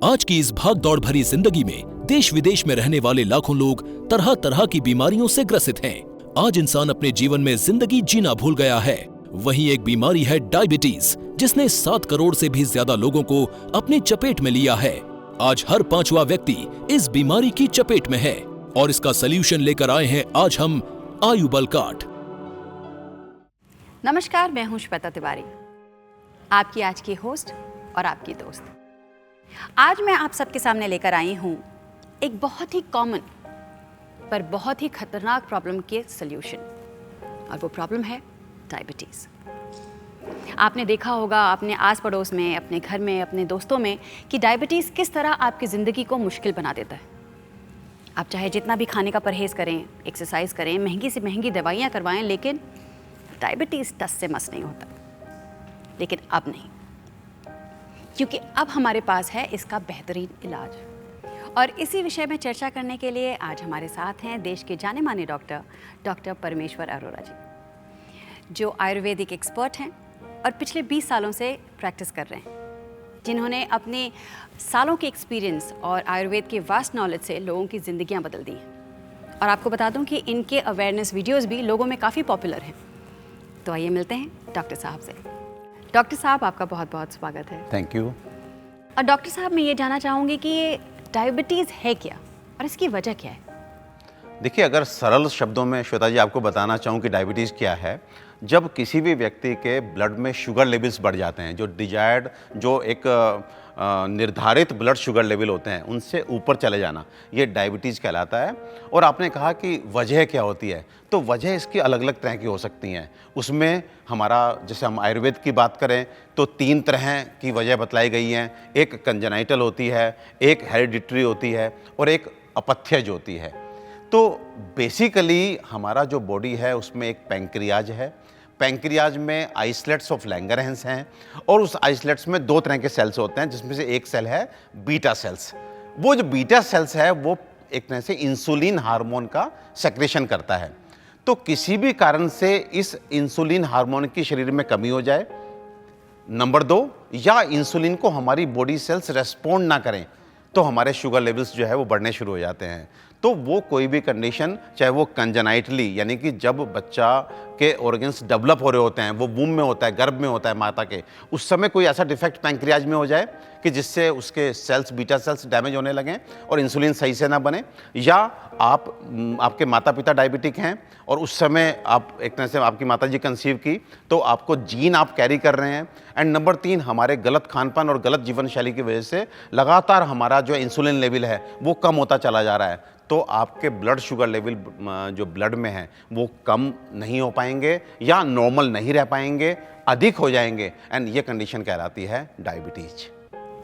आज की इस भाग दौड़ भरी जिंदगी में देश विदेश में रहने वाले लाखों लोग तरह तरह की बीमारियों से ग्रसित हैं। आज इंसान अपने जीवन में जिंदगी जीना भूल गया है। वहीं एक बीमारी है डायबिटीज, जिसने 7 करोड़ से भी ज्यादा लोगों को अपनी चपेट में लिया है। आज हर 5वां व्यक्ति इस बीमारी की चपेट में है और इसका सलूशन लेकर आए हैं आज हम आयु बलकाट। नमस्कार, मैं हूं श्वेता तिवारी, आपकी आज की होस्ट और आपकी दोस्त। आज मैं आप सबके सामने लेकर आई हूं एक बहुत ही कॉमन पर बहुत ही खतरनाक प्रॉब्लम के सल्यूशन, और वो प्रॉब्लम है डायबिटीज़। आपने देखा होगा अपने आस पड़ोस में, अपने घर में, अपने दोस्तों में कि डायबिटीज़ किस तरह आपकी ज़िंदगी को मुश्किल बना देता है। आप चाहे जितना भी खाने का परहेज़ करें, एक्सरसाइज करें, महंगी से महंगी दवाइयाँ करवाएं, लेकिन डायबिटीज़ टस से मस नहीं होता। लेकिन अब नहीं, क्योंकि अब हमारे पास है इसका बेहतरीन इलाज। और इसी विषय में चर्चा करने के लिए आज हमारे साथ हैं देश के जाने माने डॉक्टर परमेश्वर अरोरा जी, जो आयुर्वेदिक एक्सपर्ट हैं और पिछले 20 सालों से प्रैक्टिस कर रहे हैं, जिन्होंने अपने सालों के एक्सपीरियंस और आयुर्वेद के वास्ट नॉलेज से लोगों की ज़िंदगियां बदल दी हैं। और आपको बता दूं कि इनके अवेयरनेस वीडियोस भी लोगों में काफ़ी पॉपुलर हैं। तो आइए मिलते हैं डॉक्टर साहब से। डॉक्टर साहब, आपका बहुत बहुत स्वागत है। Thank you. और डॉक्टर साहब, मैं ये जानना चाहूँगी कि ये डायबिटीज़ है क्या और इसकी वजह क्या है? देखिए, अगर सरल शब्दों में श्वेता जी आपको बताना चाहूँ कि डायबिटीज़ क्या है, जब किसी भी व्यक्ति के ब्लड में शुगर लेवल्स बढ़ जाते हैं, जो डिजायर्ड, जो एक निर्धारित ब्लड शुगर लेवल होते हैं, उनसे ऊपर चले जाना, ये डायबिटीज़ कहलाता है। और आपने कहा कि वजह क्या होती है, तो वजह इसकी अलग अलग तरह की हो सकती हैं। उसमें हमारा, जैसे हम आयुर्वेद की बात करें तो 3 तरह की वजह बतलाई गई हैं। एक कंजेनाइटल होती है, एक हेरिडिटरी होती है और एक अपथ्यज होती है। तो बेसिकली हमारा जो बॉडी है उसमें एक पैंक्रियाज है। पैंक्रियाज में आइसलेट्स ऑफ लैंगरहैंस हैं और उस आइसलेट्स में 2 तरह के सेल्स होते हैं, जिसमें से एक सेल है बीटा सेल्स। वो जो बीटा सेल्स है वो एक तरह से इंसुलिन हार्मोन का सेक्रेशन करता है। तो किसी भी कारण से इस इंसुलिन हार्मोन की शरीर में कमी हो जाए, नंबर 2, या इंसुलिन को हमारी बॉडी सेल्स रेस्पॉन्ड ना करें, तो हमारे शुगर लेवल्स जो है वो बढ़ने शुरू हो जाते हैं। तो वो कोई भी कंडीशन, चाहे वो कंजेनाइटली, यानी कि जब बच्चा के ऑर्गन्स डेवलप हो रहे होते हैं, वो वूम में होता है, गर्भ में होता है माता के, उस समय कोई ऐसा डिफेक्ट पैंक्रियाज में हो जाए कि जिससे उसके सेल्स, बीटा सेल्स डैमेज होने लगें और इंसुलिन सही से ना बने, या आपके माता पिता डायबिटिक हैं और उस समय आप एक तरह से आपकी माता जी कंसीव की, तो आपको जीन आप कैरी कर रहे हैं। एंड नंबर 3, हमारे गलत खानपान और गलत जीवन शैली की वजह से लगातार हमारा जो इंसुलिन लेवल है वो कम होता चला जा रहा है। तो आपके ब्लड शुगर लेवल जो ब्लड में है वो कम नहीं हो पाएंगे या नॉर्मल नहीं रह पाएंगे, अधिक हो जाएंगे, एंड ये कंडीशन कहलाती है डायबिटीज।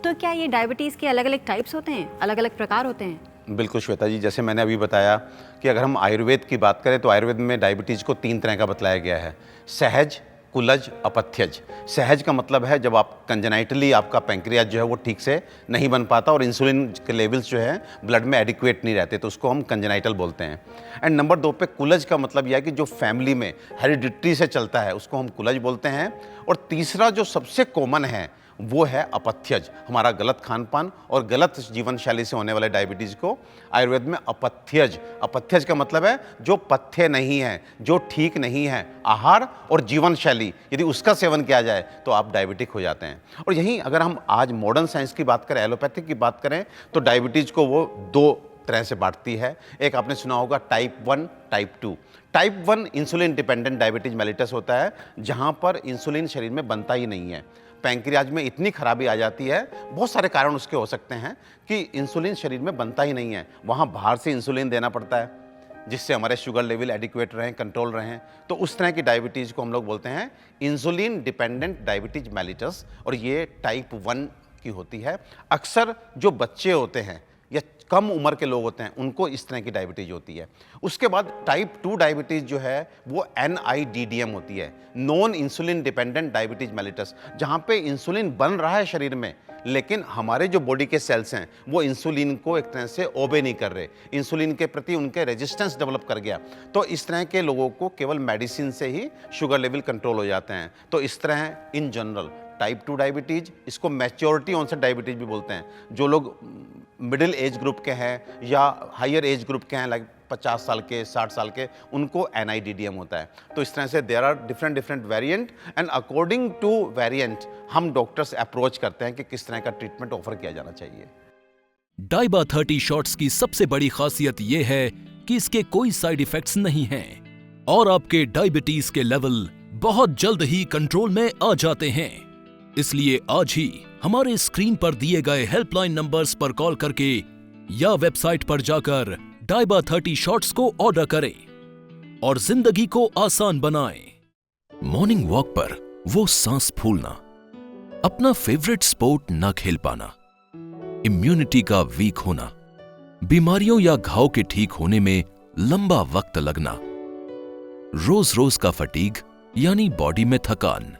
तो क्या ये डायबिटीज़ के अलग अलग टाइप्स होते हैं, अलग अलग प्रकार होते हैं? बिल्कुल श्वेता जी, जैसे मैंने अभी बताया कि अगर हम आयुर्वेद की बात करें तो आयुर्वेद में डायबिटीज़ को 3 तरह का बतलाया गया है: सहज, कुलज, अपथ्यज। सहज का मतलब है जब आप कंजेनाइटली आपका पैंक्रियाज जो है वो ठीक से नहीं बन पाता और इंसुलिन के लेवल्स जो है ब्लड में एडिक्वेट नहीं रहते, तो उसको हम कंजेनाइटल बोलते हैं। एंड नंबर 2 पे कुलज का मतलब यह है कि जो फैमिली में हेरिडिटरी से चलता है उसको हम कुलज बोलते हैं। और तीसरा जो सबसे कॉमन है वो है अपथ्यज, हमारा गलत खानपान और गलत जीवन शैली से होने वाले डायबिटीज़ को आयुर्वेद में अपथ्यज। अपथ्यज का मतलब है जो पथ्य नहीं है, जो ठीक नहीं है, आहार और जीवन शैली, यदि उसका सेवन किया जाए तो आप डायबिटिक हो जाते हैं। और यहीं अगर हम आज मॉडर्न साइंस की बात करें, एलोपैथिक की बात करें, तो डायबिटीज़ को वो 2 तरह से बांटती है। एक आपने सुना होगा type 1, type 2। Type 1 insulin dependent diabetes mellitus होता है, जहां पर इंसुलिन शरीर में बनता ही नहीं है। पैंक्रियाज में इतनी खराबी आ जाती है, बहुत सारे कारण उसके हो सकते हैं कि इंसुलिन शरीर में बनता ही नहीं है, वहाँ बाहर से इंसुलिन देना पड़ता है जिससे हमारे शुगर लेवल एडिक्वेट रहें, कंट्रोल रहें। तो उस तरह की डायबिटीज़ को हम लोग बोलते हैं इंसुलिन डिपेंडेंट डायबिटीज मेलिटस, और ये टाइप 1 की होती है। अक्सर जो बच्चे होते हैं या कम उम्र के लोग होते हैं उनको इस तरह की डायबिटीज होती है। उसके बाद टाइप 2 डायबिटीज जो है वो NIDDM होती है, non insulin dependent diabetes mellitus, जहाँ पे इंसुलिन बन रहा है शरीर में, लेकिन हमारे जो बॉडी के सेल्स हैं वो इंसुलिन को एक तरह से ओबे नहीं कर रहे, इंसुलिन के प्रति उनके रेजिस्टेंस डेवलप कर गया। तो इस तरह के लोगों को केवल मेडिसिन से ही शुगर लेवल कंट्रोल हो जाते हैं। तो इस तरह इन जनरल टाइप 2 डायबिटीज़, इसको मैच्योरिटी ऑनसेट डायबिटीज़ भी बोलते हैं। जो लोग मिडिल एज ग्रुप के हैं या हायर एज ग्रुप के हैं, लाइक 50 साल के, 60 साल के, उनको NIDDM होता है। तो इस तरह से there are different variant, and according to variant हम डॉक्टर्स अप्रोच करते हैं कि किस तरह का ट्रीटमेंट ऑफर किया जाना चाहिए। डाइबा 30 शॉट्स की सबसे बड़ी खासियत ये है कि इसके कोई साइड इफेक्ट्स नहीं हैं और आपके डायबिटीज के लेवल बहुत जल्द ही कंट्रोल में आ जाते हैं। इसलिए आज ही हमारे स्क्रीन पर दिए गए हेल्पलाइन नंबर्स पर कॉल करके या वेबसाइट पर जाकर डाइबा 30 शॉट्स को ऑर्डर करें और जिंदगी को आसान बनाएं। मॉर्निंग वॉक पर वो सांस फूलना, अपना फेवरेट स्पोर्ट ना खेल पाना, इम्यूनिटी का वीक होना, बीमारियों या घाव के ठीक होने में लंबा वक्त लगना, रोज रोज का फटीग यानी बॉडी में थकान,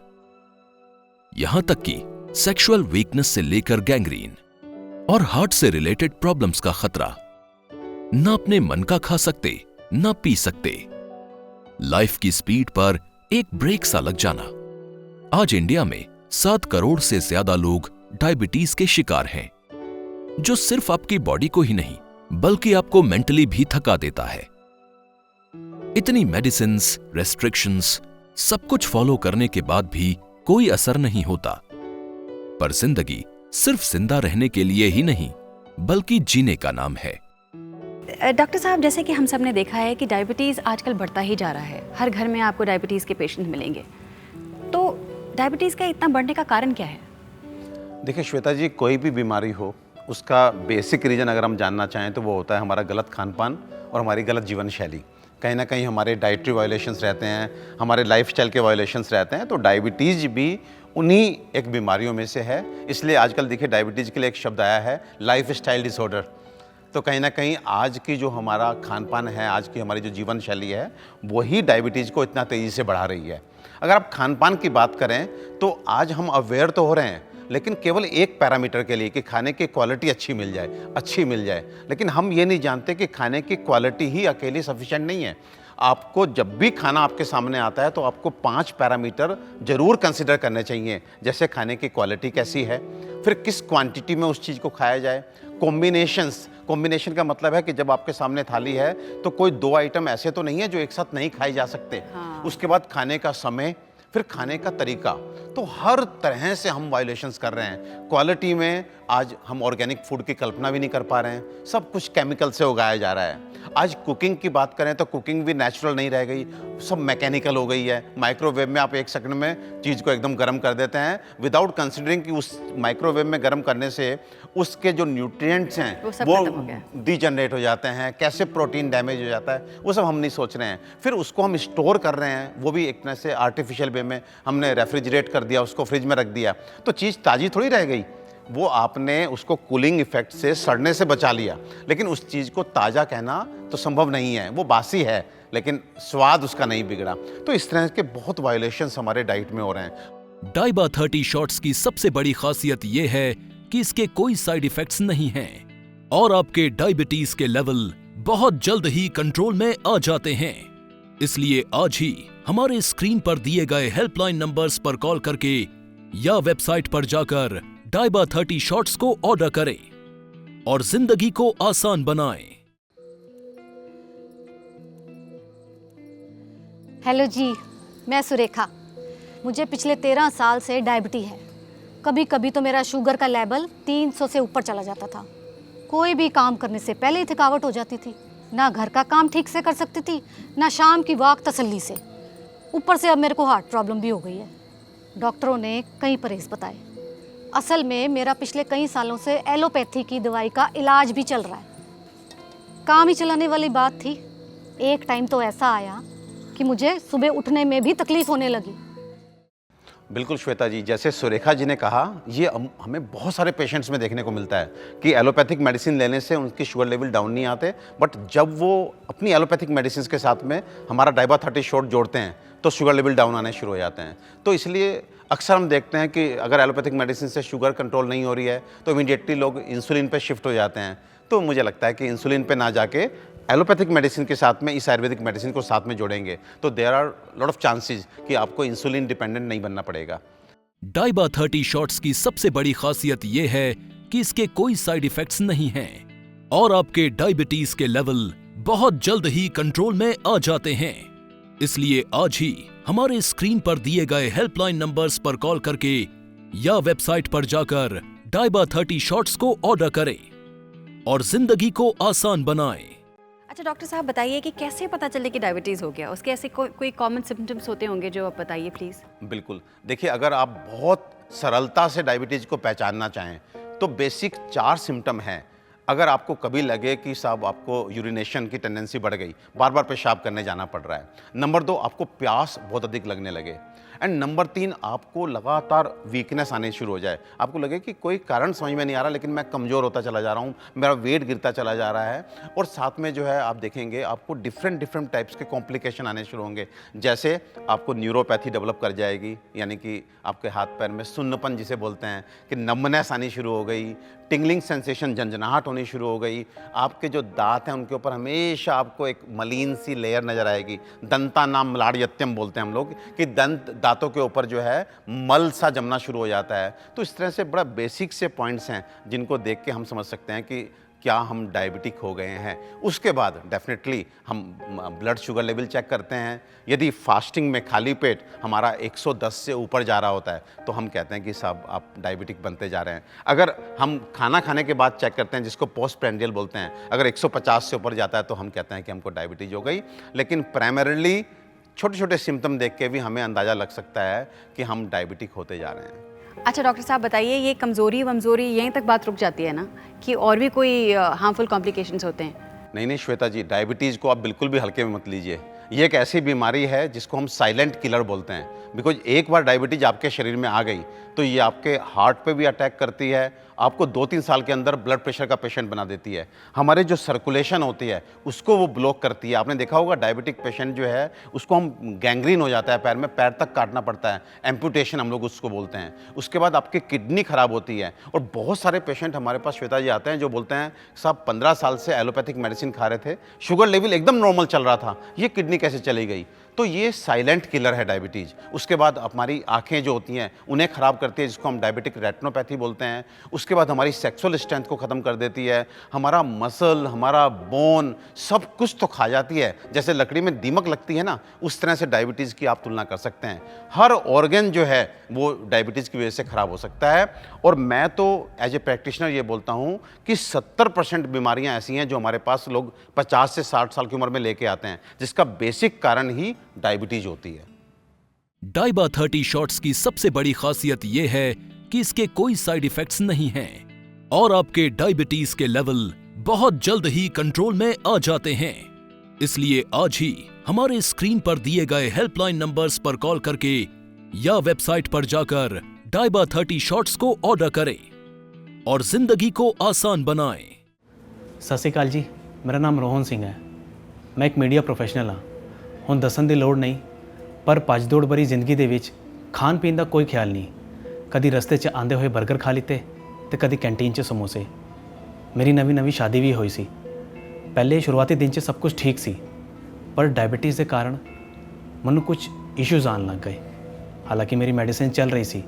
यहां तक कि सेक्सुअल वीकनेस से लेकर गैंग्रीन और हार्ट से रिलेटेड प्रॉब्लम्स का खतरा। ना अपने मन का खा सकते, ना पी सकते, लाइफ की स्पीड पर एक ब्रेक सा लग जाना। आज इंडिया में 7 करोड़ से ज्यादा लोग डायबिटीज के शिकार हैं, जो सिर्फ आपकी बॉडी को ही नहीं बल्कि आपको मेंटली भी थका देता है। इतनी मेडिसिन्स, रेस्ट्रिक्शंस, सब कुछ फॉलो करने के बाद भी कोई असर नहीं होता। पर जिंदगी सिर्फ जिंदा रहने के लिए ही नहीं बल्कि जीने का नाम है। डॉक्टर साहब, जैसे कि हम सब ने देखा है कि डायबिटीज़ आजकल बढ़ता ही जा रहा है। हर घर में आपको डायबिटीज़ के पेशेंट मिलेंगे। तो डायबिटीज़ का इतना बढ़ने का कारण क्या है? देखिए श्वेता जी, कोई भी बीमारी हो उसका बेसिक रीज़न अगर हम जानना चाहें तो वो होता है हमारा गलत खान पान और हमारी गलत जीवन शैली। कहीं ना कहीं हमारे डाइटरी वायलेशंस रहते हैं, हमारे लाइफस्टाइल के वायलेशंस रहते हैं। तो डायबिटीज़ भी उन्हीं एक बीमारियों में से है। इसलिए आजकल देखिए डायबिटीज़ के लिए एक शब्द आया है, लाइफस्टाइल डिसऑर्डर। तो कहीं ना कहीं आज की जो हमारा खान पान है, आज की हमारी जो जीवन शैली है, वही डायबिटीज़ को इतना तेज़ी से बढ़ा रही है। अगर आप खान पान की बात करें तो आज हम अवेयर तो हो रहे हैं, लेकिन केवल एक पैरामीटर के लिए कि खाने की क्वालिटी अच्छी मिल जाए। लेकिन हम ये नहीं जानते कि खाने की क्वालिटी ही अकेली सफिशिएंट नहीं है। आपको जब भी खाना आपके सामने आता है तो आपको 5 पैरामीटर जरूर कंसिडर करने चाहिए। जैसे खाने की क्वालिटी कैसी है, फिर किस क्वांटिटी में उस चीज़ को खाया जाए, कॉम्बिनेशन का मतलब है कि जब आपके सामने थाली है तो कोई 2 आइटम ऐसे तो नहीं है जो एक साथ नहीं खाए जा सकते। उसके बाद खाने का समय, फिर खाने का तरीका। तो हर तरह से हम वायलेशंस कर रहे हैं। क्वालिटी में आज हम ऑर्गेनिक फूड की कल्पना भी नहीं कर पा रहे हैं, सब कुछ केमिकल से उगाया जा रहा है। आज कुकिंग की बात करें तो कुकिंग भी नेचुरल नहीं रह गई, सब मैकेनिकल हो गई है। माइक्रोवेव में आप 1 सेकंड में चीज़ को एकदम गर्म कर देते हैं विदाउट कंसिडरिंग कि उस माइक्रोवेव में गर्म करने से उसके जो न्यूट्रिएंट्स हैं वो डीजनरेट हो जाते हैं, कैसे प्रोटीन डैमेज हो जाता है, वो सब हम नहीं सोच रहे हैं। फिर उसको हम स्टोर कर रहे हैं, वो भी एक तरह से आर्टिफिशियल वे में हमने रेफ्रिजरेट कर दिया, उसको फ्रिज में रख दिया, तो चीज़ ताज़ी थोड़ी रह गई। वो आपने उसको कूलिंग इफेक्ट से, सड़ने से बचा लिया, लेकिन उस चीज़ को ताज़ा कहना तो संभव नहीं है। वो बासी है लेकिन स्वाद उसका नहीं बिगड़ा। तो इस तरह के बहुत वायलेशंस हमारे डाइट में हो रहे हैं। डाइबा 30 शॉट्स की सबसे बड़ी खासियत ये है कि इसके कोई साइड इफेक्ट्स नहीं हैं और आपके डायबिटीज के लेवल बहुत जल्द ही कंट्रोल में आ जाते हैं। इसलिए आज ही हमारे स्क्रीन पर दिए गए हेल्पलाइन नंबर्स पर कॉल करके या वेबसाइट पर जाकर डाइबा 30 शॉट्स को ऑर्डर करें और जिंदगी को आसान बनाएं। हेलो जी, मैं सुरेखा। मुझे पिछले 13 साल से डायबिटी है। कभी कभी तो मेरा शुगर का लेवल 300 से ऊपर चला जाता था। कोई भी काम करने से पहले ही थकावट हो जाती थी। ना घर का काम ठीक से कर सकती थी, ना शाम की वॉक तसल्ली से। ऊपर से अब मेरे को हार्ट प्रॉब्लम भी हो गई है। डॉक्टरों ने कई परहेज बताए। असल में मेरा पिछले कई सालों से एलोपैथी की दवाई का इलाज भी चल रहा है। काम ही चलाने वाली बात थी। एक टाइम तो ऐसा आया कि मुझे सुबह उठने में भी तकलीफ होने लगी। बिल्कुल श्वेता जी, जैसे सुरेखा जी ने कहा, ये हमें बहुत सारे पेशेंट्स में देखने को मिलता है कि एलोपैथिक मेडिसिन लेने से उनके शुगर लेवल डाउन नहीं आते, बट जब वो अपनी एलोपैथिक मेडिसिन के साथ में हमारा डाइबा 30 शॉट जोड़ते हैं तो शुगर लेवल डाउन आने शुरू हो जाते हैं। तो इसलिए अक्सर हम देखते हैं कि अगर एलोपैथिक मेडिसिन से शुगर कंट्रोल नहीं हो रही है तो इमीडिएटली लोग इंसुलिन पे शिफ्ट हो जाते हैं। तो मुझे लगता है कि इंसुलिन पे ना जाके एलोपैथिक मेडिसिन के साथ में इस आयुर्वेदिक मेडिसिन को साथ में जोड़ेंगे तो there are lot of chances कि आपको इंसुलिन डिपेंडेंट नहीं बनना पड़ेगा। डाइबा 30 शॉट्स की सबसे बड़ी खासियत ये है कि इसके कोई साइड इफेक्ट्स नहीं हैं और आपके डायबिटीज के लेवल बहुत जल्द ही कंट्रोल में आ जाते हैं। इसलिए आज ही हमारे स्क्रीन पर दिए गए हेल्पलाइन नंबर्स पर कॉल करके या वेबसाइट पर जाकर डाइबा 30 शॉट्स को ऑर्डर करें और जिंदगी को आसान बनाएं। अच्छा डॉक्टर साहब बताइए कि कैसे पता चले कि डायबिटीज़ हो गया, उसके ऐसे कोई कॉमन सिम्टम्स होते होंगे जो आप बताइए प्लीज़। बिल्कुल, देखिए अगर आप बहुत सरलता से डायबिटीज़ को पहचानना चाहें तो बेसिक 4 सिम्टम हैं। अगर आपको कभी लगे कि साहब आपको यूरिनेशन की टेंडेंसी बढ़ गई, बार बार पेशाब करने जाना पड़ रहा है। नंबर 2, आपको प्यास बहुत अधिक लगने लगे। एंड नंबर 3, आपको लगातार वीकनेस आनी शुरू हो जाए, आपको लगे कि कोई कारण समझ में नहीं आ रहा लेकिन मैं कमज़ोर होता चला जा रहा हूँ, मेरा वेट गिरता चला जा रहा है। और साथ में जो है आप देखेंगे आपको डिफरेंट टाइप्स के कॉम्प्लिकेशन आने शुरू होंगे। जैसे आपको न्यूरोपैथी डेवलप कर जाएगी, यानी कि आपके हाथ पैर में सुन्नपन जिसे बोलते हैं कि नमनेस आनी शुरू हो गई, टिंगलिंग सेंसेशन, झंझनाहट होनी शुरू हो गई। आपके जो दांत हैं उनके ऊपर हमेशा आपको एक मलिन सी लेयर नज़र आएगी। दंतानाम मलाड़यत्यम बोलते हैं हम लोग कि दांतों के ऊपर जो है मल सा जमना शुरू हो जाता है। तो इस तरह से बड़ा बेसिक से पॉइंट्स हैं जिनको देख के हम समझ सकते हैं कि क्या हम डायबिटिक हो गए हैं। उसके बाद डेफिनेटली हम ब्लड शुगर लेवल चेक करते हैं। यदि फास्टिंग में खाली पेट हमारा 110 से ऊपर जा रहा होता है तो हम कहते हैं कि साहब आप डायबिटिक बनते जा रहे हैं। अगर हम खाना खाने के बाद चेक करते हैं, जिसको पोस्ट प्रेंडियल बोलते हैं, अगर 150 से ऊपर जाता है तो हम कहते हैं कि हमको डायबिटीज हो गई। लेकिन प्राइमरीली छोटे छोटे सिम्टम देख के भी हमें अंदाज़ा लग सकता है कि हम डायबिटिक होते जा रहे हैं। अच्छा डॉक्टर साहब बताइए, ये कमज़ोरी वमज़ोरी यहीं तक बात रुक जाती है ना, कि और भी कोई हार्मफुल कॉम्प्लिकेशंस होते हैं? नहीं श्वेता जी, डायबिटीज़ को आप बिल्कुल भी हल्के में मत लीजिए। ये एक ऐसी बीमारी है जिसको हम साइलेंट किलर बोलते हैं। बिकॉज एक बार डायबिटीज़ आपके शरीर में आ गई तो ये आपके हार्ट पे भी अटैक करती है, आपको 2-3 साल के अंदर ब्लड प्रेशर का पेशेंट बना देती है। हमारे जो सर्कुलेशन होती है उसको वो ब्लॉक करती है। आपने देखा होगा डायबिटिक पेशेंट जो है उसको हम गैंग्रीन हो जाता है पैर में, पैर तक काटना पड़ता है, एम्पुटेशन हम लोग उसको बोलते हैं। उसके बाद आपकी किडनी खराब होती है। और बहुत सारे पेशेंट हमारे पास श्वेता जी आते हैं जो बोलते हैं साहब 15 साल से एलोपैथिक मेडिसिन खा रहे थे, शुगर लेवल एकदम नॉर्मल चल रहा था, ये किडनी कैसे चली गई। तो ये साइलेंट किलर है डायबिटीज़। उसके बाद हमारी आंखें जो होती हैं उन्हें ख़राब करती है, जिसको हम डायबिटिक रेटिनोपैथी बोलते हैं। उसके बाद हमारी सेक्सुअल स्ट्रेंथ को ख़त्म कर देती है, हमारा मसल, हमारा बोन सब कुछ तो खा जाती है। जैसे लकड़ी में दीमक लगती है ना, उस तरह से डायबिटीज़ की आप तुलना कर सकते हैं। हर ऑर्गन जो है वो डायबिटीज़ की वजह से ख़राब हो सकता है। और मैं तो एज ए प्रैक्टिशनर ये बोलता हूँ कि 70% बीमारियाँ ऐसी हैं जो हमारे पास लोग 50 से 60 साल की उम्र में लेके आते हैं, जिसका बेसिक कारण ही डायबिटीज होती है। डाइबा 30 शॉट्स की सबसे बड़ी खासियत यह है कि इसके कोई साइड इफेक्ट्स नहीं हैं और आपके डायबिटीज के लेवल बहुत जल्द ही कंट्रोल में आ जाते हैं। इसलिए आज ही हमारे स्क्रीन पर दिए गए हेल्पलाइन नंबर्स पर कॉल करके या वेबसाइट पर जाकर डाइबा 30 शॉट्स को ऑर्डर करें और जिंदगी को आसान बनाएं। सत श्री अकाल जी, मेरा नाम रोहन सिंह है। मैं एक मीडिया प्रोफेशनल हाँ। ਹੁਣ ਦੱਸਣ ਦੀ ਲੋੜ ਨਹੀਂ, ਪਰ ਭੱਜ ਦੌੜ ਭਰੀ ਜ਼ਿੰਦਗੀ ਦੇ ਵਿੱਚ ਖਾਣ ਪੀਣ ਦਾ ਕੋਈ ਖਿਆਲ ਨਹੀਂ। ਕਦੀ ਰਸਤੇ 'ਚ ਆਂਦੇ ਹੋਏ 버ਗਰ ਖਾ ਲਿੱਤੇ ਤੇ ਕਦੀ ਕੈਂਟੀਨ 'ਚ ਸਮੋਸੇ। ਮੇਰੀ ਨਵੀਂ ਸ਼ਾਦੀ ਵੀ ਹੋਈ ਸੀ। ਪਹਿਲੇ ਸ਼ੁਰੂਆਤੀ ਦਿਨ 'ਚ ਸਭ ਕੁਝ ਠੀਕ ਸੀ, ਪਰ ਡਾਇਬੀਟੀਜ਼ ਦੇ ਕਾਰਨ ਮੈਨੂੰ ਕੁਝ ਇਸ਼ੂਜ਼ ਆਉਣ ਲੱਗ ਗਏ। ਹਾਲਾਂਕਿ ਮੇਰੀ ਮੈਡੀਸਿਨ ਚੱਲ ਰਹੀ ਸੀ।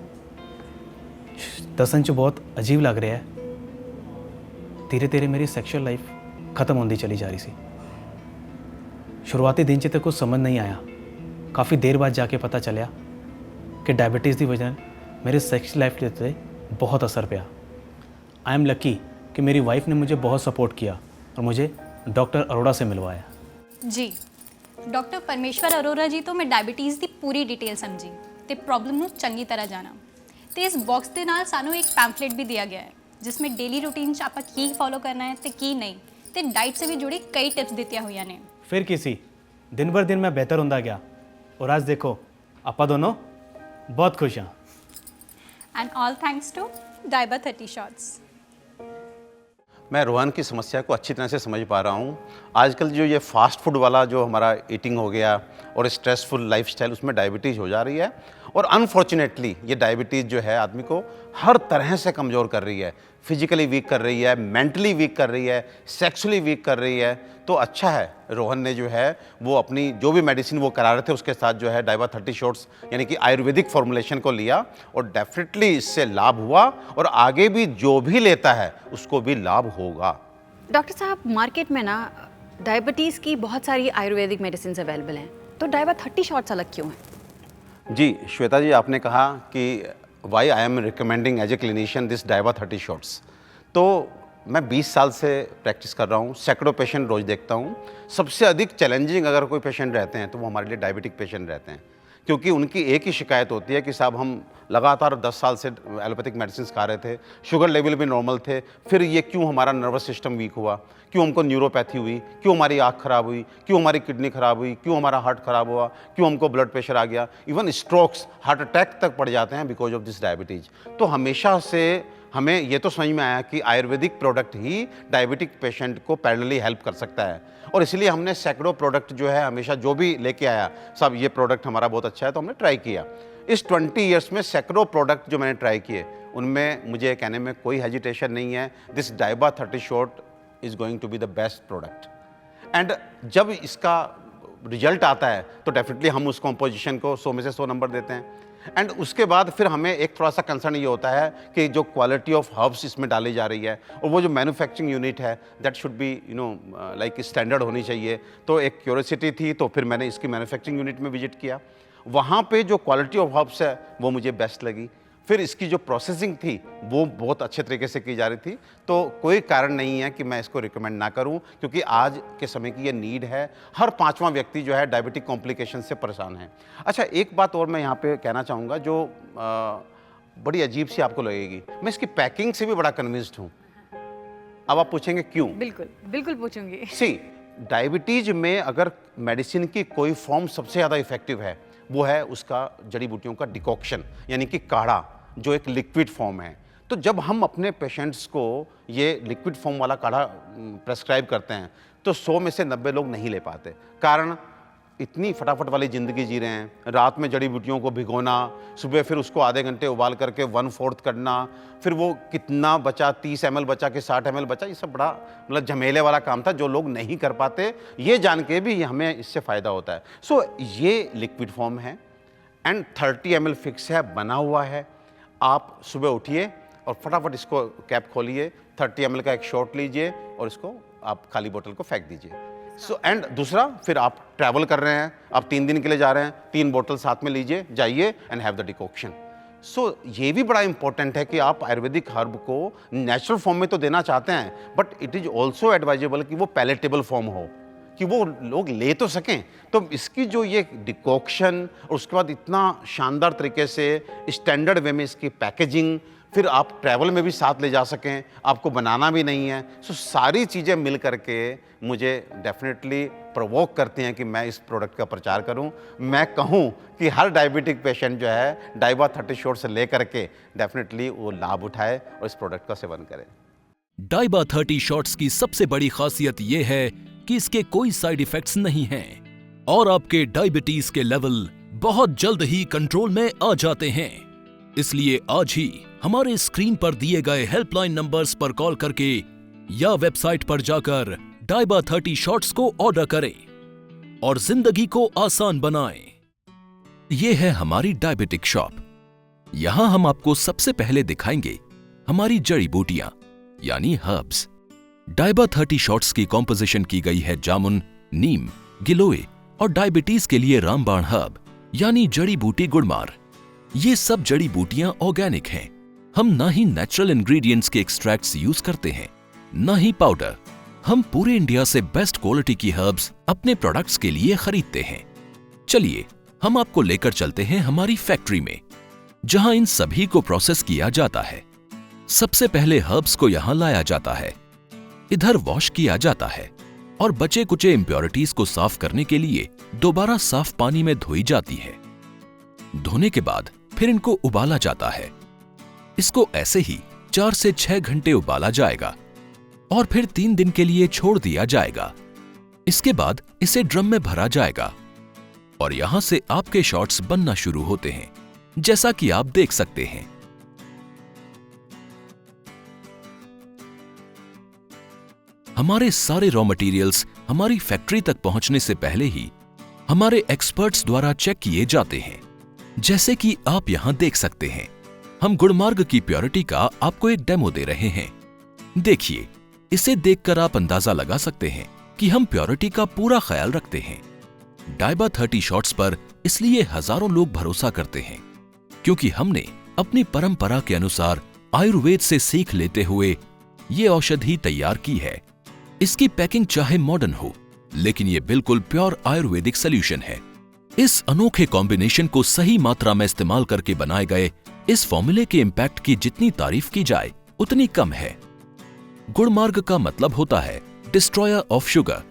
ਦੱਸਣ 'ਚ ਬਹੁਤ ਅਜੀਬ ਲੱਗ ਰਿਹਾ ਹੈ। ਧੀਰੇ ਧੀਰੇ ਮੇਰੀ ਸੈਕਸ਼ੁਅਲ ਲਾਈਫ ਖਤਮ ਹੁੰਦੀ ਚਲੀ ਜਾ ਰਹੀ ਸੀ। शुरुआती दिन 'ਚ तो कुछ समझ नहीं आया। काफ़ी देर बाद जाके पता चलिया कि डायबिटीज़ की वजह मेरे सेक्स लाइफ के उत्ते बहुत असर पिया। आई एम लकी कि मेरी वाइफ ने मुझे बहुत सपोर्ट किया और मुझे डॉक्टर अरोड़ा से मिलवाया। जी डॉक्टर परमेश्वर अरोड़ा जी तो मैं डायबिटीज़ की पूरी डिटेल समझी तो प्रॉब्लम ਨੂੰ ਚੰਗੀ ਤਰ੍ਹਾਂ ਜਾਣਾ। तो इस बॉक्स के नाल सानू एक पैम्फलेट भी दिया गया है जिसमें डेली रूटीन 'ਚ ਆਪਾਂ ਕੀ फॉलो करना है तो की नहीं, तो डाइट से भी जुड़ी कई टिप्स दित्तियां हुई ने। फिर किसी दिन बर दिन मैं बेहतर होता गया और आज देखो आपा दोनों बहुत खुश हाँ। And all thanks to Daiba 30 shots. मैं रोहन की समस्या को अच्छी तरह से समझ पा रहा हूँ। आजकल जो ये फास्ट फूड वाला जो हमारा ईटिंग हो गया और स्ट्रेसफुल लाइफस्टाइल, उसमें डायबिटीज़ हो जा रही है। और अनफॉर्चुनेटली ये डायबिटीज़ जो है आदमी को हर तरह से कमज़ोर कर रही है, फिजिकली वीक कर रही है, मेंटली वीक कर रही है, सेक्सुअली वीक कर रही है। तो अच्छा है रोहन ने जो है वो अपनी जो भी मेडिसिन वो करा रहे थे उसके साथ जो है डाइबा 30 शॉट्स यानी कि आयुर्वेदिक फॉर्मुलेशन को लिया और डेफिनेटली इससे लाभ हुआ और आगे भी जो भी लेता है उसको भी लाभ होगा। डॉक्टर साहब, मार्केट में ना डायबिटीज़ की बहुत सारी आयुर्वेदिक मेडिसिन अवेलेबल हैं, तो डाइबा 30 शॉट्स अलग क्यों हैं? जी श्वेता जी, आपने कहा कि why I am recommending as a clinician this डाइबा 30 shots. तो मैं 20 साल से प्रैक्टिस कर रहा हूँ, सैकड़ों पेशेंट रोज़ देखता हूँ। सबसे अधिक चैलेंजिंग अगर कोई पेशेंट रहते हैं तो वो हमारे लिए डायबिटिक पेशेंट रहते हैं, क्योंकि उनकी एक ही शिकायत होती है कि साहब हम लगातार 10 साल से एलोपैथिक मेडिसिन खा रहे थे, शुगर लेवल भी नॉर्मल थे, फिर ये क्यों हमारा नर्वस सिस्टम वीक हुआ, क्यों हमको न्यूरोपैथी हुई, क्यों हमारी आँख खराब हुई, क्यों हमारी किडनी खराब हुई, क्यों हमारा हार्ट खराब हुआ, क्यों हमको ब्लड प्रेशर आ गया, इवन स्ट्रोक्स, हार्ट अटैक तक पड़ जाते हैं बिकॉज ऑफ दिस डायबिटीज़। तो हमेशा से हमें ये तो समझ में आया कि आयुर्वेदिक प्रोडक्ट ही डायबिटिक पेशेंट को पैरेलली हेल्प कर सकता है, और इसलिए हमने सैकड़ों प्रोडक्ट जो है हमेशा जो भी लेके आया सब ये प्रोडक्ट हमारा बहुत अच्छा है तो हमने ट्राई किया। इस 20 ईयर्स में सैकड़ों प्रोडक्ट जो मैंने ट्राई किए उनमें मुझे कहने में कोई हेजिटेशन नहीं है, this डाइबा 30 shot is going to be the best product. And जब इसका रिजल्ट आता है तो डेफिनेटली हम उस कॉम्पोजिशन को 100 में से 100 नंबर देते हैं। एंड उसके बाद फिर हमें एक थोड़ा सा कंसर्न ये होता है कि जो क्वालिटी ऑफ हर्ब्स इसमें डाली जा रही है और वो जो मैन्युफैक्चरिंग यूनिट है that should be like standard होनी चाहिए। तो एक क्यूरियोसिटी थी, तो फिर मैंने इसकी मैन्युफैक्चरिंग यूनिट में विजिट किया, वहाँ पे जो क्वालिटी ऑफ हर्ब्स है वो मुझे बेस्ट लगी। फिर इसकी जो प्रोसेसिंग थी वो बहुत अच्छे तरीके से की जा रही थी, तो कोई कारण नहीं है कि मैं इसको रिकमेंड ना करूं, क्योंकि आज के समय की ये नीड है। हर 5वां व्यक्ति जो है डायबिटिक कॉम्प्लिकेशन से परेशान है। अच्छा, एक बात और मैं यहाँ पे कहना चाहूँगा जो बड़ी अजीब सी आपको लगेगी, मैं इसकी पैकिंग से भी बड़ा कन्विंस्ड हूँ। अब आप पूछेंगे क्यों? बिल्कुल बिल्कुल पूछूंगी। सी, डायबिटीज में अगर मेडिसिन की कोई फॉर्म सबसे ज़्यादा इफेक्टिव है वो है उसका जड़ी बूटियों का डिकॉक्शन, यानी कि काढ़ा, जो एक लिक्विड फॉर्म है। तो जब हम अपने पेशेंट्स को ये लिक्विड फॉर्म वाला काढ़ा प्रेस्क्राइब करते हैं तो 100 में से 90 लोग नहीं ले पाते। कारण इतनी फटाफट वाली ज़िंदगी जी रहे हैं, रात में जड़ी बूटियों को भिगोना, सुबह फिर उसको आधे घंटे उबाल करके 1/4 करना, फिर वो कितना बचा, 30 ml बचा कि 60 ml बचा, ये सब बड़ा मतलब झमेले वाला काम था जो लोग नहीं कर पाते। ये जान के भी हमें इससे फ़ायदा होता है। सो ये लिक्विड फॉर्म है एंड 30 ml फिक्स है, बना हुआ है। आप सुबह उठिए और फटाफट इसको कैप खोलिए, 30 ml का एक शॉट लीजिए और इसको आप खाली बोतल को फेंक दीजिए। सो एंड दूसरा, फिर आप ट्रैवल कर रहे हैं, आप 3 दिन के लिए जा रहे हैं, 3 बोतल साथ में लीजिए, जाइए एंड हैव द डिकॉक्शन। सो ये भी बड़ा इंपॉर्टेंट है कि आप आयुर्वेदिक हर्ब को नेचुरल फॉर्म में तो देना चाहते हैं, but it is also advisable कि वो पैलेटेबल फॉर्म हो, कि वो लोग ले तो सकें। तो इसकी जो ये डिकॉक्शन और उसके बाद इतना शानदार तरीके से स्टैंडर्ड वे में इसकी पैकेजिंग, फिर आप ट्रैवल में भी साथ ले जा सकें, आपको बनाना भी नहीं है। सो सारी चीज़ें मिल करके मुझे डेफिनेटली प्रोवोक करती हैं कि मैं इस प्रोडक्ट का प्रचार करूं। मैं कहूं कि हर डायबिटिक पेशेंट जो है डाइबा 30 शॉट से ले करके डेफिनेटली वो लाभ उठाए और इस प्रोडक्ट का सेवन करें। डाइबा 30 शॉट्स की सबसे बड़ी खासियत ये है कि इसके कोई साइड इफेक्ट्स नहीं हैं और आपके डायबिटीज के लेवल बहुत जल्द ही कंट्रोल में आ जाते हैं। इसलिए आज ही हमारे स्क्रीन पर दिए गए हेल्पलाइन नंबर्स पर कॉल करके या वेबसाइट पर जाकर डाइबा 30 शॉट्स को ऑर्डर करें और जिंदगी को आसान बनाएं। ये है हमारी डायबिटिक शॉप। यहां हम आपको सबसे पहले दिखाएंगे हमारी जड़ी बूटियां यानी हर्ब्स। डाइबा 30 शॉट्स की कॉम्पोजिशन की गई है जामुन, नीम, गिलोय और डायबिटीज के लिए रामबाण हर्ब यानी जड़ी बूटी गुड़मार। ये सब जड़ी बूटियां ऑर्गेनिक हैं। हम ना ही नेचुरल इंग्रेडिएंट्स के एक्सट्रैक्ट्स यूज करते हैं, ना ही पाउडर। हम पूरे इंडिया से बेस्ट क्वालिटी की हर्ब्स अपने प्रोडक्ट्स के लिए खरीदते हैं। चलिए हम आपको लेकर चलते हैं हमारी फैक्ट्री में, जहां इन सभी को प्रोसेस किया जाता है। सबसे पहले हर्ब्स को यहां लाया जाता है, इधर वॉश किया जाता है और बचे कुचे इम्प्योरिटीज को साफ करने के लिए दोबारा साफ पानी में धोई जाती है। धोने के बाद फिर इनको उबाला जाता है। इसको ऐसे ही 4 से 6 घंटे उबाला जाएगा और फिर 3 दिन के लिए छोड़ दिया जाएगा। इसके बाद इसे ड्रम में भरा जाएगा और यहां से आपके शॉट्स बनना शुरू होते हैं, जैसा कि आप देख सकते हैं। हमारे सारे रॉ मटेरियल्स हमारी फैक्ट्री तक पहुंचने से पहले ही हमारे एक्सपर्ट्स द्वारा चेक किए जाते हैं। जैसे कि आप यहां देख सकते हैं, हम गुड़मार्ग की प्योरिटी का आपको एक डेमो दे रहे हैं। देखिए, इसे देखकर आप अंदाजा लगा सकते हैं कि हम प्योरिटी का पूरा ख्याल रखते हैं। डाइबा 30 शॉट्स पर इसलिए हजारों लोग भरोसा करते हैं क्योंकि हमने अपनी परंपरा के अनुसार आयुर्वेद से सीख लेते हुए ये औषधि तैयार की है। इसकी पैकिंग चाहे मॉडर्न हो, लेकिन ये बिल्कुल प्योर आयुर्वेदिक सॉल्यूशन है। इस अनोखे कॉम्बिनेशन को सही मात्रा में इस्तेमाल करके बनाए गए इस फॉर्मूले के इम्पैक्ट की जितनी तारीफ की जाए उतनी कम है। गुड़मार्ग का मतलब होता है डिस्ट्रॉयर ऑफ शुगर,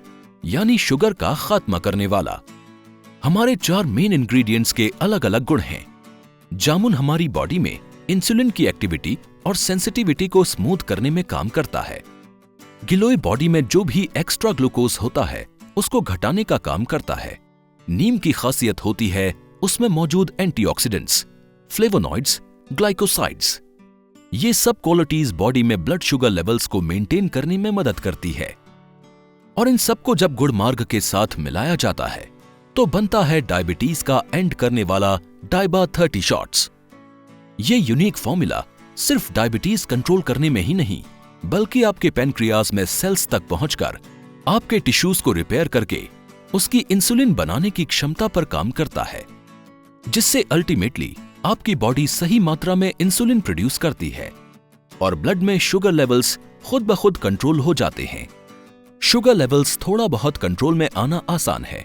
यानी शुगर का खात्मा करने वाला। हमारे 4 मेन इंग्रेडिएंट्स के अलग अलग गुण हैं। जामुन हमारी बॉडी में इंसुलिन की एक्टिविटी और सेंसिटिविटी को स्मूथ करने में काम करता है। गिलोय बॉडी में जो भी एक्स्ट्रा ग्लूकोज होता है उसको घटाने का काम करता है। नीम की खासियत होती है उसमें मौजूद एंटीऑक्सीडेंट्स, फ्लेवोनॉइड्स, ग्लाइकोसाइड्स। ये सब क्वालिटीज बॉडी में ब्लड शुगर लेवल्स को मेंटेन करने में मदद करती है। और इन सबको जब गुड़मार्ग के साथ मिलाया जाता है तो बनता है डायबिटीज का एंड करने वाला डाइबा 30 शॉट्स। ये यूनिक फॉर्मूला सिर्फ डायबिटीज कंट्रोल करने में ही नहीं, बल्कि आपके पैनक्रियाज में सेल्स तक पहुंचकर आपके टिश्यूज को रिपेयर करके उसकी इंसुलिन बनाने की क्षमता पर काम करता है, जिससे अल्टीमेटली आपकी बॉडी सही मात्रा में इंसुलिन प्रोड्यूस करती है और ब्लड में शुगर लेवल्स खुद ब खुद कंट्रोल हो जाते हैं। शुगर लेवल्स थोड़ा बहुत कंट्रोल में आना आसान है,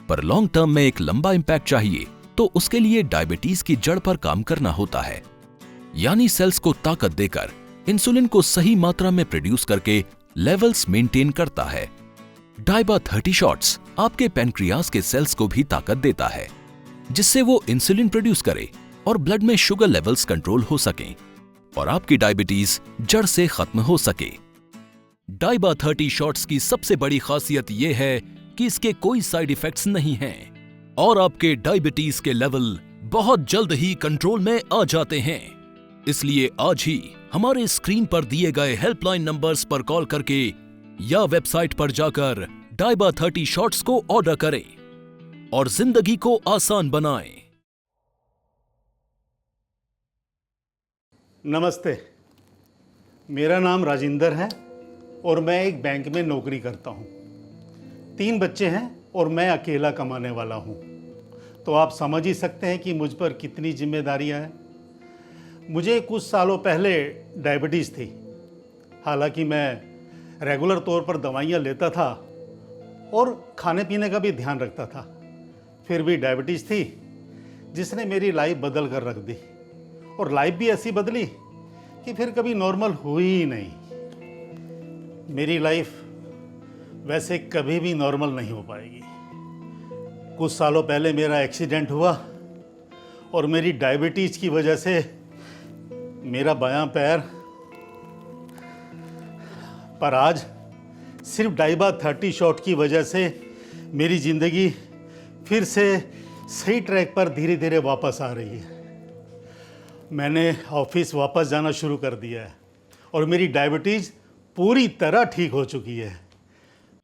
पर लॉन्ग टर्म में एक लंबा इंपैक्ट चाहिए तो उसके लिए डायबिटीज की जड़ पर काम करना होता है, यानी सेल्स को ताकत देकर इंसुलिन को सही मात्रा में प्रोड्यूस करके लेवल्स मेंटेन करता है। डाइबा 30 शॉट्स आपके पैनक्रियाज के सेल्स को भी ताकत देता है, जिससे वो इंसुलिन प्रोड्यूस करे और ब्लड में शुगर लेवल्स कंट्रोल हो सकें और आपकी डायबिटीज जड़ से खत्म हो सके। डाइबा 30 शॉट्स की सबसे बड़ी खासियत यह है कि इसके कोई साइड इफेक्ट्स नहीं हैं और आपके डायबिटीज के लेवल बहुत जल्द ही कंट्रोल में आ जाते हैं। इसलिए आज ही हमारे स्क्रीन पर दिए गए हेल्पलाइन नंबर्स पर कॉल करके या वेबसाइट पर जाकर डाइबा 30 शॉट्स को ऑर्डर करें और जिंदगी को आसान बनाएं। नमस्ते, मेरा नाम राजिंदर है और मैं एक बैंक में नौकरी करता हूँ। 3 बच्चे हैं और मैं अकेला कमाने वाला हूँ, तो आप समझ ही सकते हैं कि मुझ पर कितनी जिम्मेदारियाँ हैं। मुझे कुछ सालों पहले डायबिटीज़ थी। हालांकि मैं रेगुलर तौर पर दवाइयाँ लेता था और खाने पीने का भी ध्यान रखता था, फिर भी डायबिटीज़ थी जिसने मेरी लाइफ बदल कर रख दी। और लाइफ भी ऐसी बदली कि फिर कभी नॉर्मल हुई ही नहीं। मेरी लाइफ वैसे कभी भी नॉर्मल नहीं हो पाएगी। कुछ सालों पहले मेरा एक्सीडेंट हुआ और मेरी डायबिटीज़ की वजह से मेरा बायां पैर, पर आज सिर्फ डाइबा 30 शॉट की वजह से मेरी ज़िंदगी फिर से सही ट्रैक पर धीरे धीरे वापस आ रही है। मैंने ऑफिस वापस जाना शुरू कर दिया है और मेरी डायबिटीज़ पूरी तरह ठीक हो चुकी है।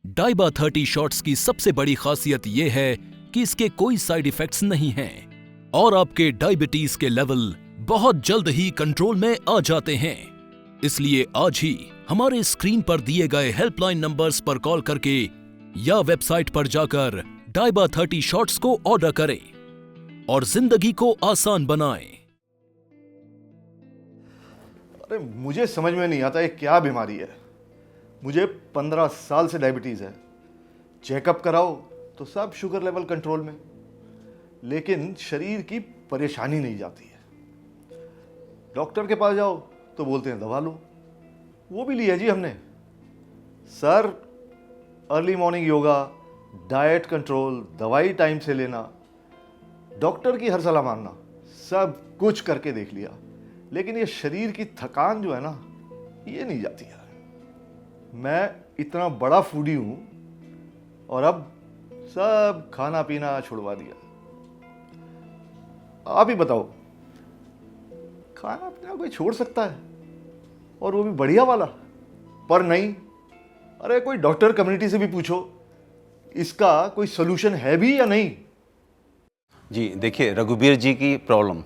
डाइबा 30 शॉट्स की सबसे बड़ी खासियत यह है कि इसके कोई साइड इफेक्ट्स नहीं हैं और आपके डायबिटीज के लेवल बहुत जल्द ही कंट्रोल में आ जाते हैं। इसलिए आज ही हमारे स्क्रीन पर दिए गए हेल्पलाइन नंबर्स पर कॉल करके या वेबसाइट पर जाकर डाइबा 30 शॉट्स को ऑर्डर करें और जिंदगी को आसान बनाएं। अरे मुझे समझ में नहीं आता ये क्या बीमारी है। मुझे 15 साल से डायबिटीज़ है। चेकअप कराओ तो सब शुगर लेवल कंट्रोल में, लेकिन शरीर की परेशानी नहीं जाती है। डॉक्टर के पास जाओ तो बोलते हैं दवा लो, वो भी लिया जी हमने। Sir, early morning yoga, diet control, दवाई टाइम से लेना, डॉक्टर की हर सलाह मानना, सब कुछ करके देख लिया, लेकिन ये शरीर की थकान जो है ना, ये नहीं जाती है। मैं इतना बड़ा फूडी हूँ और अब सब खाना पीना छुड़वा दिया। आप ही बताओ, खाना पीना कोई छोड़ सकता है, और वो भी बढ़िया वाला? पर नहीं, अरे कोई डॉक्टर कम्युनिटी से भी पूछो, इसका कोई सोल्यूशन है भी या नहीं। जी देखिए, रघुबीर जी की प्रॉब्लम,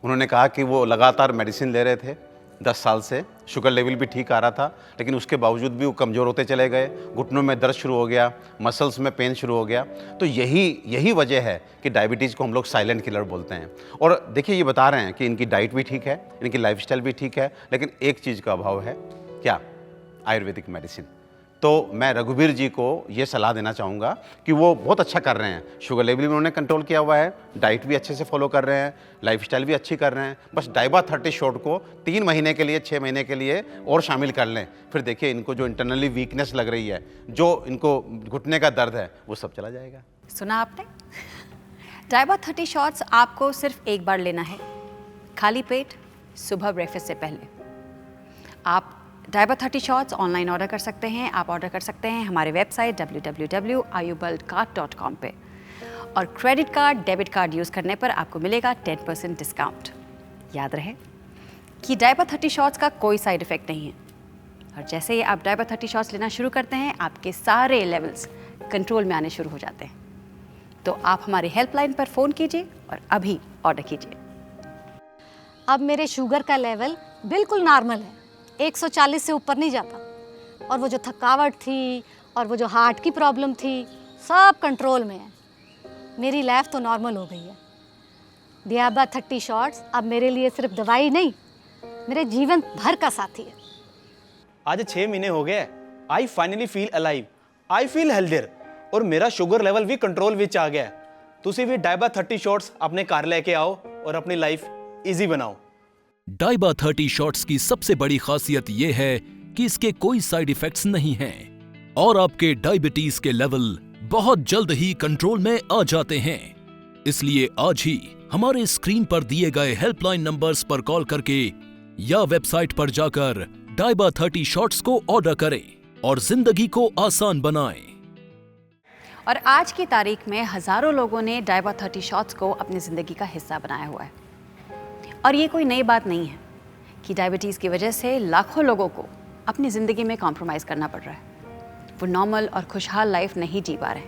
उन्होंने कहा कि वो लगातार मेडिसिन ले रहे थे 10 साल से, शुगर लेवल भी ठीक आ रहा था, लेकिन उसके बावजूद भी वो कमज़ोर होते चले गए, घुटनों में दर्द शुरू हो गया, मसल्स में पेन शुरू हो गया। तो यही वजह है कि डायबिटीज़ को हम लोग साइलेंट किलर बोलते हैं। और देखिए, ये बता रहे हैं कि इनकी डाइट भी ठीक है, इनकी लाइफस्टाइल भी ठीक है, लेकिन एक चीज़ का अभाव है, क्या? आयुर्वेदिक मेडिसिन। तो मैं रघुबीर जी को ये सलाह देना चाहूँगा कि वो बहुत अच्छा कर रहे हैं, शुगर लेवल भी उन्होंने कंट्रोल किया हुआ है, डाइट भी अच्छे से फॉलो कर रहे हैं, लाइफस्टाइल भी अच्छी कर रहे हैं। बस डाइबा 30 शॉर्ट को 3 महीने के लिए, 6 महीने के लिए और शामिल कर लें, फिर देखिए इनको जो इंटरनली वीकनेस लग रही है, जो इनको घुटने का दर्द है, वो सब चला जाएगा। सुना आपने? डाइबा 30 शॉट्स आपको सिर्फ एक बार लेना है, खाली पेट, सुबह ब्रेकफास्ट से पहले। आप डाइबा 30 शॉट्स ऑनलाइन ऑर्डर कर सकते हैं। आप ऑर्डर कर सकते हैं हमारे वेबसाइट www.ayurveda.com पे, और credit card, debit card use करने पर आपको मिलेगा 10% डिस्काउंट। याद रहे कि डाइबा 30 शॉट्स का कोई साइड इफ़ेक्ट नहीं है, और जैसे ही आप डाइबा 30 शॉट्स लेना शुरू करते हैं, आपके सारे लेवल्स कंट्रोल में आने शुरू हो जाते हैं। तो आप हमारी हेल्पलाइन पर फ़ोन कीजिए और अभी ऑर्डर कीजिए। अब मेरे शुगर का लेवल बिल्कुल नॉर्मल है, 140 से ऊपर नहीं जाता, और वो जो थकावट थी और वो जो हार्ट की प्रॉब्लम थी, सब कंट्रोल में है। मेरी लाइफ तो नॉर्मल हो गई है। डाइबा 30 शॉट्स अब मेरे लिए सिर्फ दवाई नहीं, मेरे जीवन भर का साथी है। आज 6 महीने हो गए, I finally feel alive, I feel healthier, और मेरा शुगर लेवल भी कंट्रोल विच आ गया है। तुसी भी डाइबा 30 शॉट्स अपने घर लेके आओ और अपनी लाइफ इजी बनाओ। डाइबा 30 शॉट्स की सबसे बड़ी खासियत यह है कि इसके कोई साइड इफेक्ट्स नहीं हैं और आपके डायबिटीज के लेवल बहुत जल्द ही कंट्रोल में आ जाते हैं। इसलिए आज ही हमारे स्क्रीन पर दिए गए हेल्पलाइन नंबर्स पर कॉल करके या वेबसाइट पर जाकर डाइबा 30 शॉट्स को ऑर्डर करें और जिंदगी को आसान बनाएं। और आज की तारीख में हजारों लोगों ने डाइबा 30 शॉट्स को अपनी ज़िंदगी का हिस्सा बनाया हुआ है। और ये कोई नई बात नहीं है कि डायबिटीज़ की वजह से लाखों लोगों को अपनी ज़िंदगी में कॉम्प्रोमाइज़ करना पड़ रहा है। वो नॉर्मल और खुशहाल लाइफ नहीं जी पा रहे।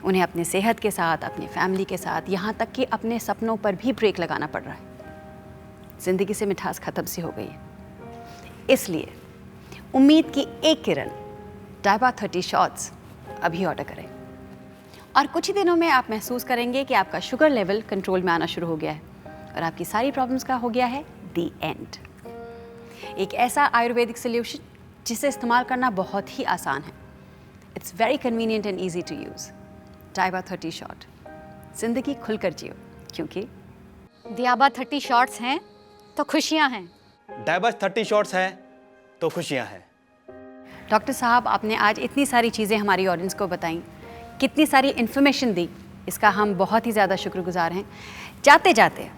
उन्हें अपनी सेहत के साथ, अपनी फैमिली के साथ, यहाँ तक कि अपने सपनों पर भी ब्रेक लगाना पड़ रहा है। ज़िंदगी से मिठास ख़त्म सी हो गई है। इसलिए उम्मीद की एक किरण डाइबा 30 शॉट्स अभी ऑर्डर करें, और कुछ ही दिनों में आप महसूस करेंगे कि आपका शुगर लेवल कंट्रोल में आना शुरू हो गया है और आपकी सारी प्रॉब्लम्स का हो गया है द एंड। एक ऐसा आयुर्वेदिक सोल्यूशन जिसे इस्तेमाल करना बहुत ही आसान है। It's very convenient and easy to use. डाइबा 30 शॉट, जिंदगी खुलकर जियो, क्योंकि डाइबा 30 शॉट्स हैं तो खुशियां हैं। डाइबा 30 शॉट्स हैं तो खुशियां हैं। डॉक्टर साहब, आपने आज इतनी सारी चीज़ें हमारी ऑडियंस को बताई, कितनी सारी इन्फॉर्मेशन दी, इसका हम बहुत ही ज़्यादा शुक्रगुजार हैं। जाते जाते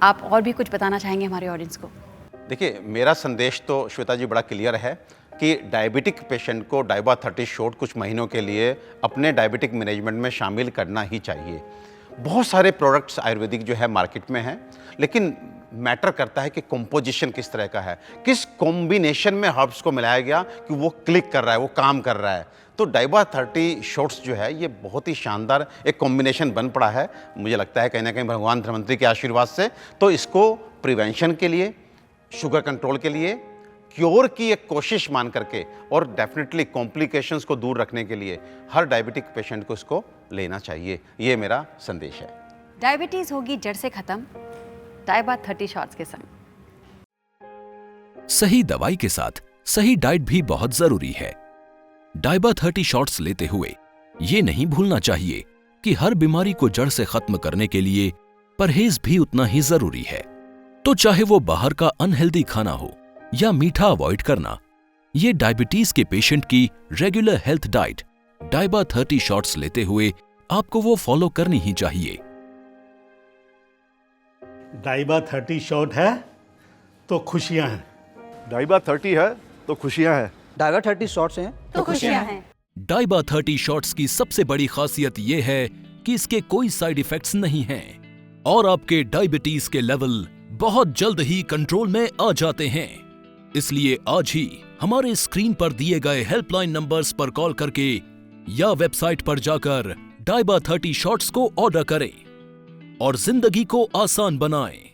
आप और भी कुछ बताना चाहेंगे हमारे ऑडियंस को? देखिए, मेरा संदेश तो श्वेता जी बड़ा क्लियर है कि डायबिटिक पेशेंट को डाइबा 30 शॉट कुछ महीनों के लिए अपने डायबिटिक मैनेजमेंट में शामिल करना ही चाहिए। बहुत सारे प्रोडक्ट्स आयुर्वेदिक जो है मार्केट में हैं, लेकिन मैटर करता है कि कंपोजिशन किस तरह का है, किस कॉम्बिनेशन में हर्ब्स को मिलाया गया कि वो क्लिक कर रहा है, वो काम कर रहा है। तो डाइबा 30 शॉट्स जो है ये बहुत ही शानदार एक कॉम्बिनेशन बन पड़ा है, मुझे लगता है कहीं ना कहीं भगवान धन्वंतरी के आशीर्वाद से। तो इसको प्रिवेंशन के लिए, शुगर कंट्रोल के लिए, क्योर की एक कोशिश मान करके और डेफिनेटली कॉम्प्लिकेशंस को दूर रखने के लिए हर डायबिटिक पेशेंट को इसको लेना चाहिए। ये मेरा संदेश है। डायबिटीज़ होगी जड़ से ख़त्म डाइबा 30 शॉट्स के संग। सही दवाई के साथ सही डाइट भी बहुत जरूरी है। डाइबा 30 शॉट्स लेते हुए ये नहीं भूलना चाहिए कि हर बीमारी को जड़ से खत्म करने के लिए परहेज भी उतना ही जरूरी है। तो चाहे वो बाहर का अनहेल्दी खाना हो या मीठा अवॉइड करना, ये डायबिटीज के पेशेंट की रेगुलर हेल्थ डाइट डाइबा 30 शॉट्स लेते हुए आपको वो फॉलो करनी ही चाहिए। डाइबा 30 शॉट है तो खुशियां हैं। डाइबा 30 है तो खुशियां हैं। डाइबा 30 शॉट्स हैं तो खुशियां हैं। डाइबा 30 शॉट्स की सबसे बड़ी खासियत ये है कि इसके कोई साइड इफेक्ट्स नहीं हैं और आपके डायबिटीज के लेवल बहुत जल्द ही कंट्रोल में आ जाते हैं। इसलिए आज ही हमारे स्क्रीन पर दिए गए हेल्पलाइन नंबर्स पर कॉल करके या वेबसाइट पर जाकर डाइबा 30 शॉट्स को ऑर्डर करें और जिंदगी को आसान बनाएं।